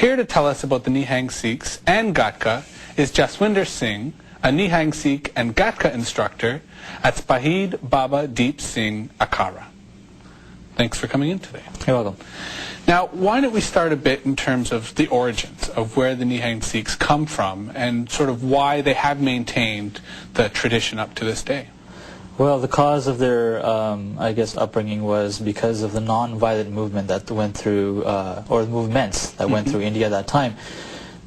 Here to tell us about the Nihung Sikhs and Gatka is Jaswinder Singh, a Nihung Sikh and Gatka instructor at Spahid Baba Deep Singh Akhara. Thanks for coming in today. You're welcome. Now, why don't we start a bit in terms of the origins of where the Nihung Sikhs come from and sort of why they have maintained the tradition up to this day? Well, the cause of their, upbringing was because of the non-violent movement that went through, or movements that went through India at that time.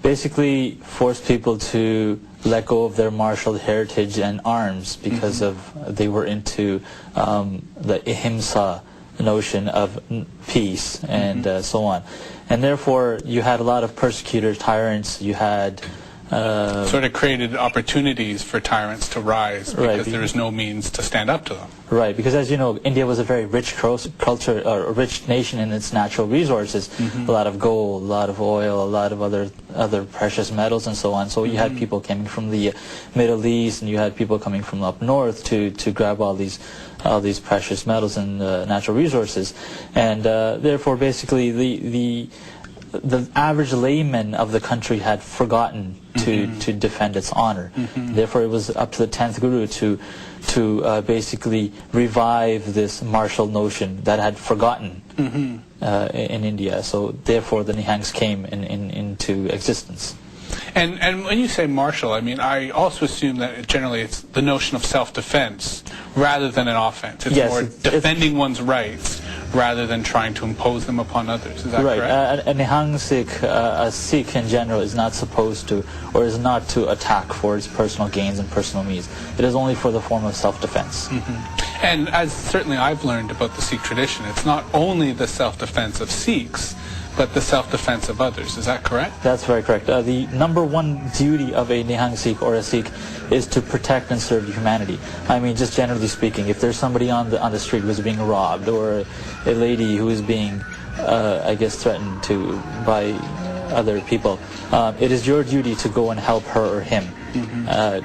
Basically forced people to let go of their martial heritage and arms because of they were into the ahimsa notion of peace and so on. And therefore, you had a lot of persecutors, tyrants, you had... sort of created opportunities for tyrants to rise because there is no means to stand up to them. Right, because as you know, India was a very rich culture, or a rich nation in its natural resources. A lot of gold, a lot of oil, a lot of other precious metals and so on. So you had people coming from the Middle East, and you had people coming from up north to grab all these precious metals and natural resources. And therefore, basically, the average layman of the country had forgotten to defend its honor. Therefore, it was up to the 10th Guru to basically revive this martial notion that had forgotten in India. So therefore, the Nihangs came into existence. And when you say martial, I mean, I also assume that generally it's the notion of self-defense rather than an offense. It's more defending one's rights rather than trying to impose them upon others. Is that correct? A Nihung Sikh, a Sikh in general, is not supposed to, or is not to attack for its personal gains and personal needs. It is only for the form of self-defense. And as certainly I've learned about the Sikh tradition, it's not only the self-defense of Sikhs, but the self-defense of others. Is that correct? That's very correct. The number one duty of a Nihung Sikh or a Sikh is to protect and serve humanity. I mean, just generally speaking, if there's somebody on the street who's being robbed, or a lady who is being, threatened by other people, it is your duty to go and help her or him,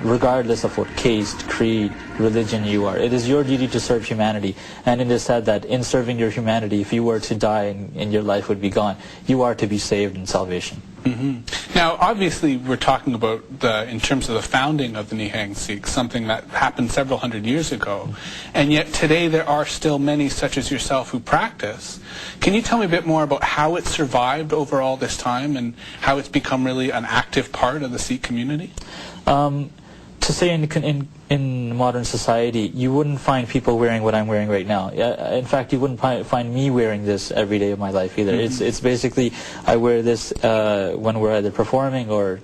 regardless of what caste, creed, religion you are. It is your duty to serve humanity, and it is said that in serving your humanity, if you were to die and your life would be gone, you are to be saved in salvation. Now, obviously, we're talking about in terms of the founding of the Nihung Sikhs, something that happened several hundred years ago, and yet today there are still many, such as yourself, who practice. Can you tell me a bit more about how it survived over all this time and how it's become really an active part of the Sikh community? To say in modern society, you wouldn't find people wearing what I'm wearing right now. In fact, you wouldn't find me wearing this every day of my life either. It's basically, I wear this when we're either performing or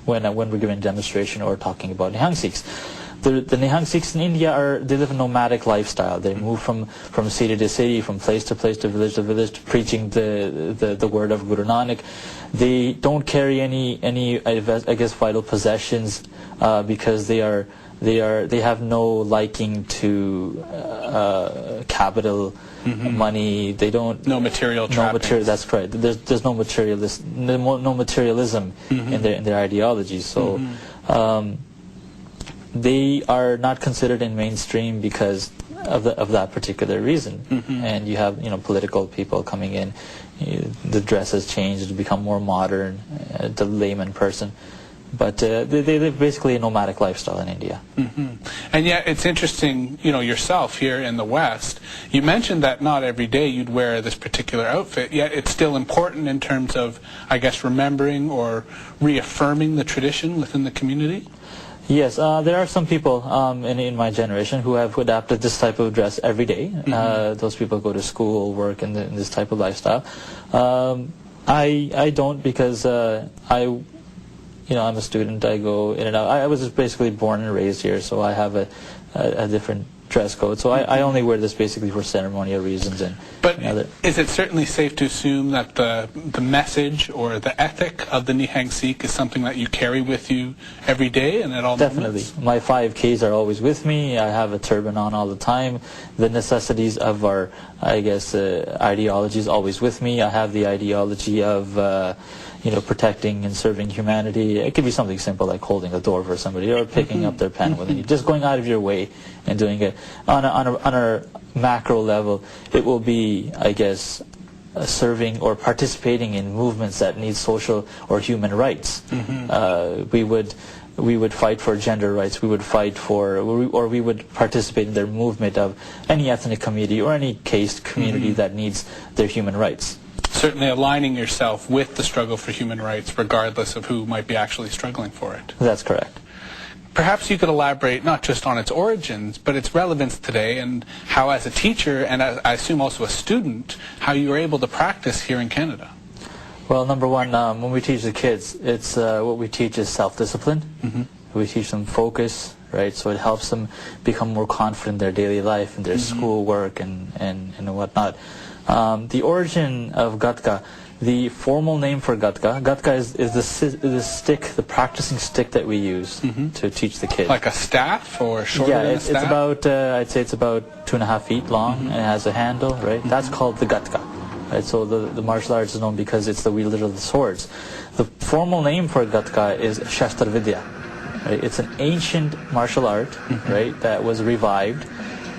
when we're giving a demonstration or talking about Nihung Sikhs. The Nihung Sikhs in India they live a nomadic lifestyle. They move from city to city, from place to place, to village, preaching the word of Guru Nanak. They don't carry any vital possessions because they have no liking to capital, money. They don't material. That's correct. There's no materialism in their ideology. So. They are not considered in mainstream because of that particular reason. And you have political people coming in. The dress has changed to become more modern, the layman person. But they live basically a nomadic lifestyle in India. And yet it's interesting, yourself here in the West, you mentioned that not every day you'd wear this particular outfit, yet it's still important in terms of, I guess, remembering or reaffirming the tradition within the community? Yes, there are some people in my generation who have adapted this type of dress every day. Those people go to school, work in this type of lifestyle. I don't, because I'm a student. I go in and out. I was just basically born and raised here, so I have a different dress code. So I only wear this basically for ceremonial reasons. But is it certainly safe to assume that the message or the ethic of the Nihung Sikh is something that you carry with you every day and at all Definitely. moments? My 5 Ks are always with me. I have a turban on all the time. The necessities of our, ideology is always with me. I have the ideology of protecting and serving humanity. It could be something simple like holding a door for somebody or picking up their pen with you. Just going out of your way and doing it. On a macro level, it will be, serving or participating in movements that need social or human rights. We would fight for gender rights. We would fight for, or we would participate in their movement of any ethnic community or any caste community that needs their human rights. Certainly aligning yourself with the struggle for human rights, regardless of who might be actually struggling for it. That's correct. Perhaps you could elaborate not just on its origins, but its relevance today, and how as a teacher, and I assume also a student, how you were able to practice here in Canada. Well, number one, when we teach the kids, it's what we teach is self-discipline. We teach them focus, right? So it helps them become more confident in their daily life and their schoolwork and whatnot. The origin of Gatka, the formal name for Gatka is the stick, the practicing stick that we use to teach the kids. Like a staff or shorter yeah, than a it's staff? about, I'd say it's about 2.5 feet long, and it has a handle, right? That's called the Gatka. Right, so the martial arts is known because it's the wielder of the swords. The formal name for Gatka is Shastra Vidya. Right? It's an ancient martial art, right, that was revived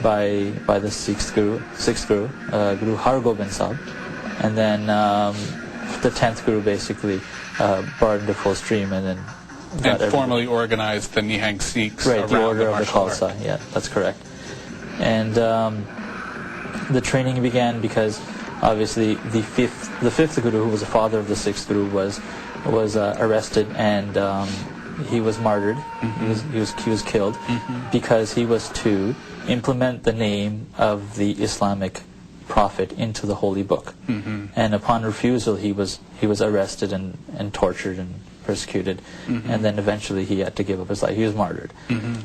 by the sixth Guru, Guru Har Gobind Sahib, and then the 10th Guru basically brought it into full stream and then formally organized the Nihung Singhs right, around the order the of the martial art. Khalsa. Yeah, that's correct. And the training began because obviously the fifth Guru, who was the father of the sixth Guru, was arrested and he was martyred. He was killed because he was to implement the name of the Islamic prophet into the holy book. And upon refusal, he was arrested and tortured and persecuted, and then eventually he had to give up his life. He was martyred.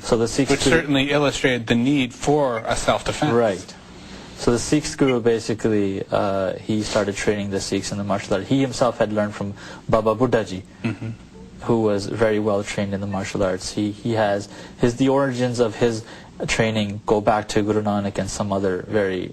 So the sixth Which certainly illustrated the need for a self-defense. Right. So the sixth Guru basically, he started training the Sikhs in the martial art. He himself had learned from Baba Buddhaji, who was very well trained in the martial arts. He has the origins of his training go back to Guru Nanak and some other very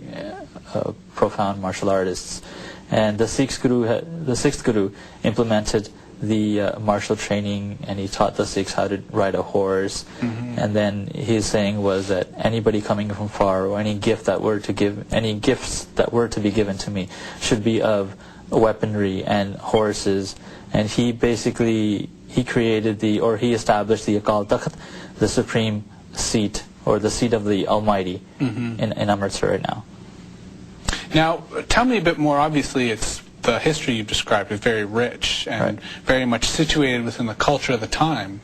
profound martial artists. And the sixth Guru implemented the martial training, and he taught the Sikhs how to ride a horse. And then his saying was that anybody coming from far, or any gifts that were to be given to me, should be of weaponry and horses. And he basically created he established the Akal Takht, the supreme seat, or the seat of the Almighty in Amritsar right now. Now, tell me a bit more. Obviously, the history you've described is very rich and very much situated within the culture of the time.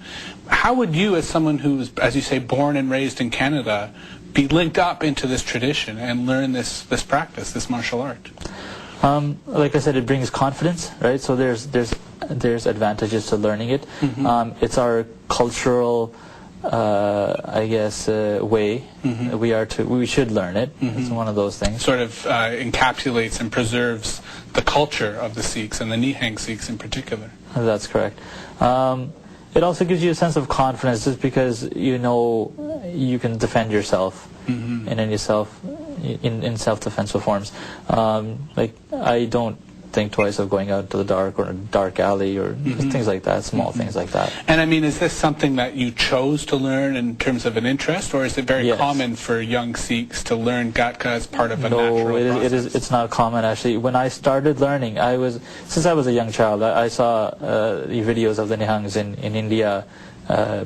How would you, as someone who's, as you say, born and raised in Canada, be linked up into this tradition and learn this practice, this martial art? Like I said, it brings confidence, right? So there's advantages to learning it. It's our cultural, I guess, way. We should learn it. It's one of those things. Sort of encapsulates and preserves the culture of the Sikhs, and the Nihung Sikhs in particular. That's correct. It also gives you a sense of confidence, just because you know you can defend yourself in self-defensive forms. Like, I don't think twice of going out to the dark or a dark alley or things like that, small things like that. And I mean, is this something that you chose to learn in terms of an interest, or is it very common for young Sikhs to learn Gatka as part of a natural process? It's not common, actually. When I started learning, since I was a young child, I saw the videos of the Nihungs in India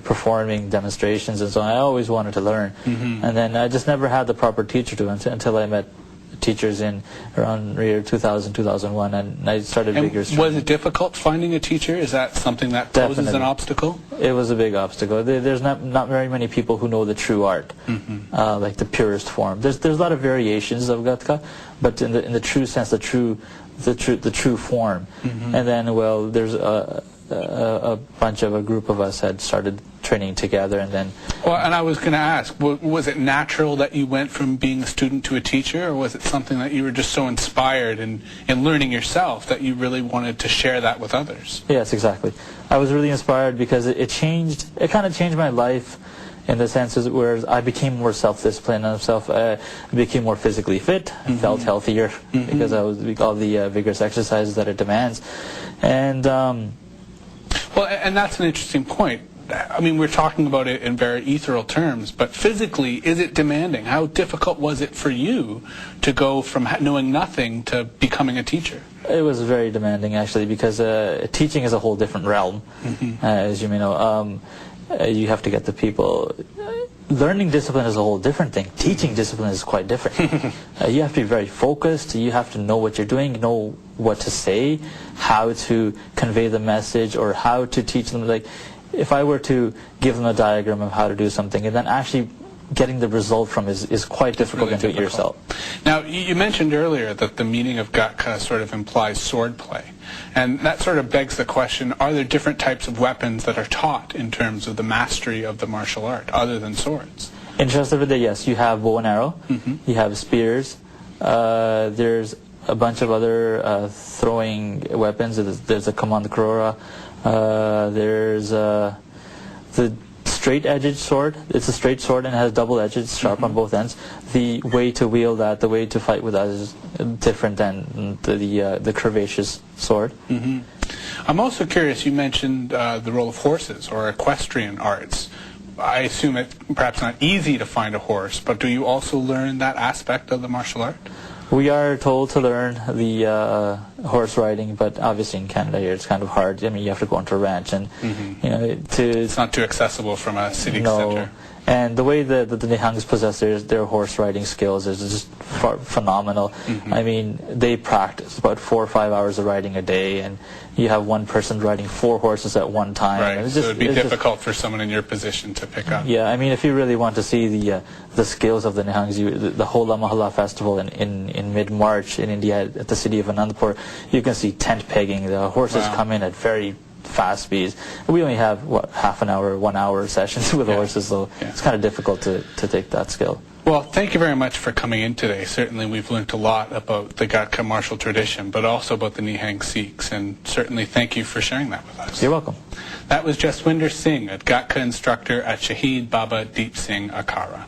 performing demonstrations and so on. I always wanted to learn. And then I just never had the proper teacher to until I met teachers in around year 2000, 2001, and I started vigorously. Was it difficult finding a teacher? Is that something that poses an obstacle? It was a big obstacle. There's not very many people who know the true art, like the purest form. There's a lot of variations of Gatka, but in the true sense, the true form. And then, well, there's a group of us had started training together, and then... Well, and I was going to ask, was it natural that you went from being a student to a teacher, or was it something that you were just so inspired in learning yourself that you really wanted to share that with others? Yes, exactly. I was really inspired because it kind of changed my life in the sense where I became more self-disciplined and I became more physically fit, felt healthier because I was all the vigorous exercises that it demands. And well, and that's an interesting point. I mean, we're talking about it in very ethereal terms, but physically, is it demanding? How difficult was it for you to go from knowing nothing to becoming a teacher? It was very demanding, actually, because teaching is a whole different realm, as you may know. You have to get the people. Learning discipline is a whole different thing. Teaching discipline is quite different. You have to be very focused. You have to know what you're doing, know what to say, how to convey the message, or how to teach them. Like, if I were to give them a diagram of how to do something, and then actually getting the result from is quite difficult really to do it yourself. Now, you mentioned earlier that the meaning of gatka sort of implies swordplay. And that sort of begs the question, are there different types of weapons that are taught in terms of the mastery of the martial art, other than swords? Interestingly, yes, you have bow and arrow, you have spears, there's a bunch of other throwing weapons. There's a command krora, there's the straight-edged sword. It's a straight sword and has double edges, sharp on both ends. The way to wield that, the way to fight with that is different than the curvaceous sword. I'm also curious, you mentioned the role of horses or equestrian arts. I assume it's perhaps not easy to find a horse, but do you also learn that aspect of the martial art? We are told to learn the horse riding, but obviously in Canada here it's kind of hard. I mean, you have to go onto a ranch, and it's not too accessible from a city center. And the way that the Nihangs possess their horse riding skills is just phenomenal. I mean, they practice about 4 or 5 hours of riding a day, and you have one person riding 4 horses at one time. Right, so it would be difficult for someone in your position to pick up. Yeah, I mean, if you really want to see the skills of the Nihangs, the Hola Mahalla festival in mid-March in India at the city of Anandpur, you can see tent pegging. The horses come in at very fast speeds. We only have, half an hour, 1 hour sessions with horses, so it's kind of difficult to take that skill. Well, thank you very much for coming in today. Certainly we've learned a lot about the Gatka martial tradition, but also about the Nihung Sikhs, and certainly thank you for sharing that with us. You're welcome. That was Jaswinder Singh, a Gatka instructor at Shahid Baba Deep Singh Akhara.